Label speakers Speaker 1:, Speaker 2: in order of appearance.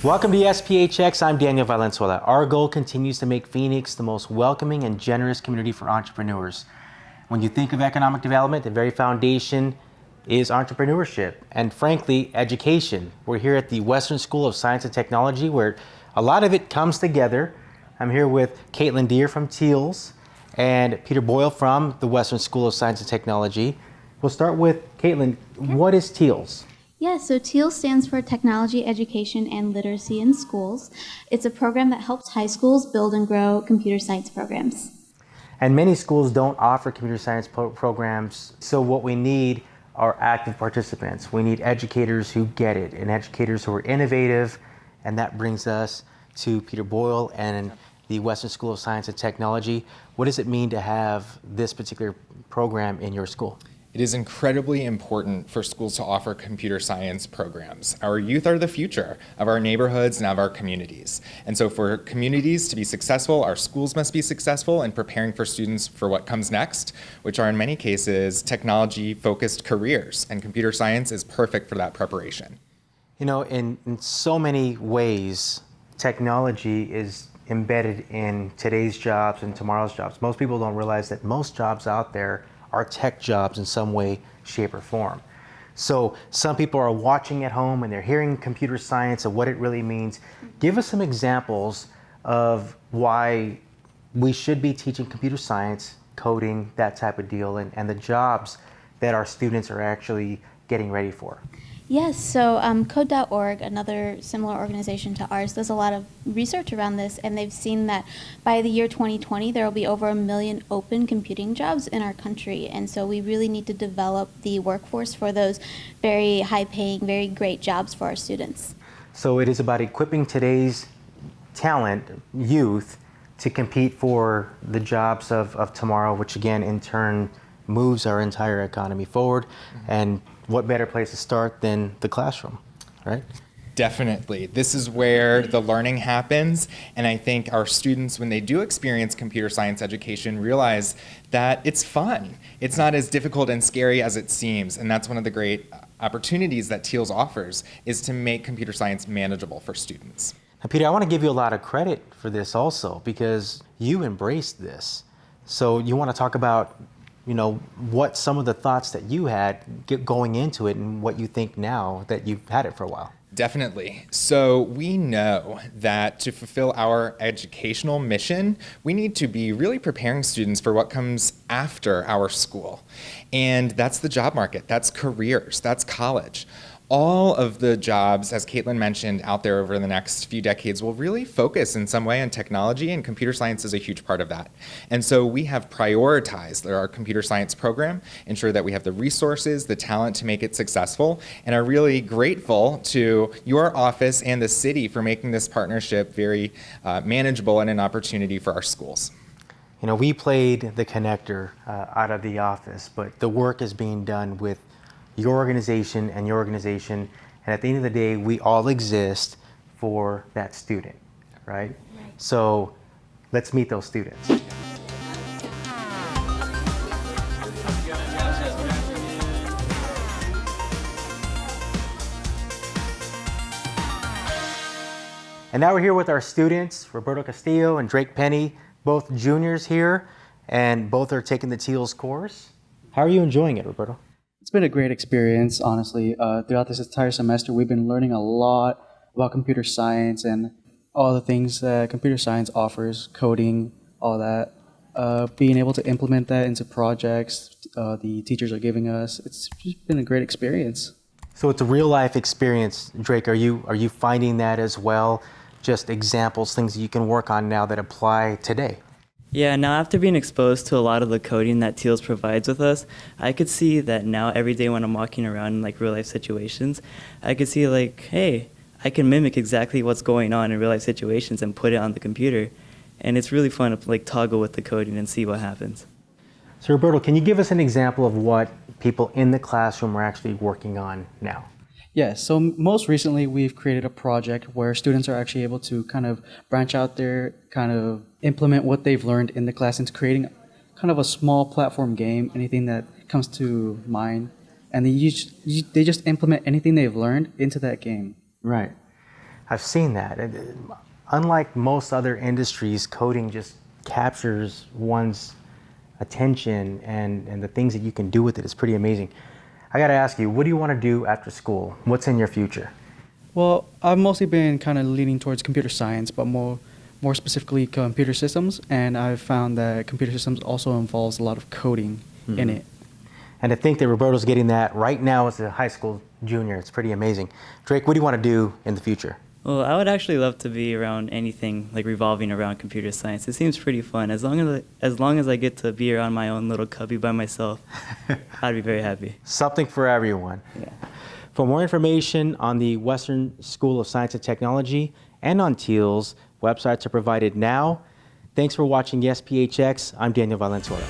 Speaker 1: Welcome to SPHX. I'm Daniel Valenzuela. Our goal continues to make Phoenix the most welcoming and generous community for entrepreneurs. When you think of economic development, the very foundation is entrepreneurship and, frankly, education. We're here at the Western School of Science and Technology, where a lot of it comes together. I'm here with Caitlin Derr from Teals and Peter Boyle from the Western School of Science and Technology. We'll start with Caitlin. What is Teals?
Speaker 2: So Teals stands for Technology, Education, and Literacy in Schools. It's a program that helps high schools build and grow computer science programs.
Speaker 1: And many schools don't offer computer science programs, so what we need are active participants. We need educators who get it and educators who are innovative, and that brings us to Peter Boyle and the Western School of Science and Technology. What does it mean to have this particular program in your school?
Speaker 3: It is incredibly important for schools to offer computer science programs. Our youth are the future of our neighborhoods and of our communities. And so for communities to be successful, our schools must be successful in preparing for students for what comes next, which are in many cases technology-focused careers. And computer science is perfect for that preparation.
Speaker 1: You know, in so many ways, technology is embedded in today's jobs and tomorrow's jobs. Most people don't realize that most jobs out there are tech jobs in some way, shape, or form. So some people are watching at home and they're hearing computer science and what it really means. Give us some examples of why we should be teaching computer science, coding, that type of deal, and the jobs that our students are actually getting ready for.
Speaker 2: Yes, so Code.org, another similar organization to ours, does a lot of research around this, and they've seen that by the year 2020, there will be over 1 million open computing jobs in our country. And so we really need to develop the workforce for those very high-paying, very great jobs for our students.
Speaker 1: So it is about equipping today's talent, youth, to compete for the jobs of tomorrow, which again, in turn, moves our entire economy forward. And what better place to start than the classroom, right?
Speaker 3: Definitely. This is where the learning happens, and I think our students, when they do experience computer science education, realize that it's fun. It's not as difficult and scary as it seems, and that's one of the great opportunities that Teals offers, is to make computer science manageable for students.
Speaker 1: Now, Peter, I want to give you a lot of credit for this also, because you embraced this. So you want to talk about, you know, what some of the thoughts that you had going into it and what you think now that you've had it for a while.
Speaker 3: Definitely. So we know that to fulfill our educational mission, we need to be really preparing students for what comes after our school. And that's the job market, that's careers, that's college. All of the jobs, as Caitlin mentioned, out there over the next few decades will really focus in some way on technology, and computer science is a huge part of that. And so we have prioritized our computer science program, ensure that we have the resources, the talent to make it successful, and are really grateful to your office and the city for making this partnership very manageable and an opportunity for our schools.
Speaker 1: You know, we played the connector out of the office, but the work is being done with your organization and your organization, and at the end of the day, we all exist for that student, right? So let's meet those students. And now we're here with our students, Roberto Castillo and Drake Penny, both juniors here, and both are taking the Teals course. How are you enjoying it, Roberto?
Speaker 4: It's been a great experience, honestly. Throughout this entire semester, we've been learning a lot about computer science and all the things that computer science offers, coding, all that. Being able to implement that into projects the teachers are giving us, it's just been a great experience.
Speaker 1: So it's a real life experience, Drake. Are you finding that as well? Just examples, things that you can work on now that apply today?
Speaker 5: Yeah, now after being exposed to a lot of the coding that Teals provides with us, I could see that now every day when I'm walking around in like real life situations, I could see like, hey, I can mimic exactly what's going on in real life situations and put it on the computer. And it's really fun to like toggle with the coding and see what happens.
Speaker 1: So Roberto, can you give us an example of what people in the classroom are actually working on now?
Speaker 4: Yeah, so most recently we've created a project where students are actually able to kind of branch out there, kind of implement what they've learned in the class into creating kind of a small platform game, anything that comes to mind. And they just implement anything they've learned into that game.
Speaker 1: Right. I've seen that. Unlike most other industries, coding just captures one's attention, and the things that you can do with it is pretty amazing. I got to ask you, what do you want to do after school? What's in your future?
Speaker 4: Well, I've mostly been kind of leaning towards computer science, but more specifically computer systems, and I've found that computer systems also involves a lot of coding in it.
Speaker 1: And to think that Roberto's getting that right now as a high school junior, it's pretty amazing. Drake, what do you want to do in the future?
Speaker 5: Well, I would actually love to be around anything like revolving around computer science. It seems pretty fun. As long as I get to be around my own little cubby by myself, I'd be very happy.
Speaker 1: Something for everyone.
Speaker 5: Yeah.
Speaker 1: For more information on the Western School of Science and Technology and on Teals, websites are provided now. Thanks for watching Yes PHX. I'm Daniel Valenzuela.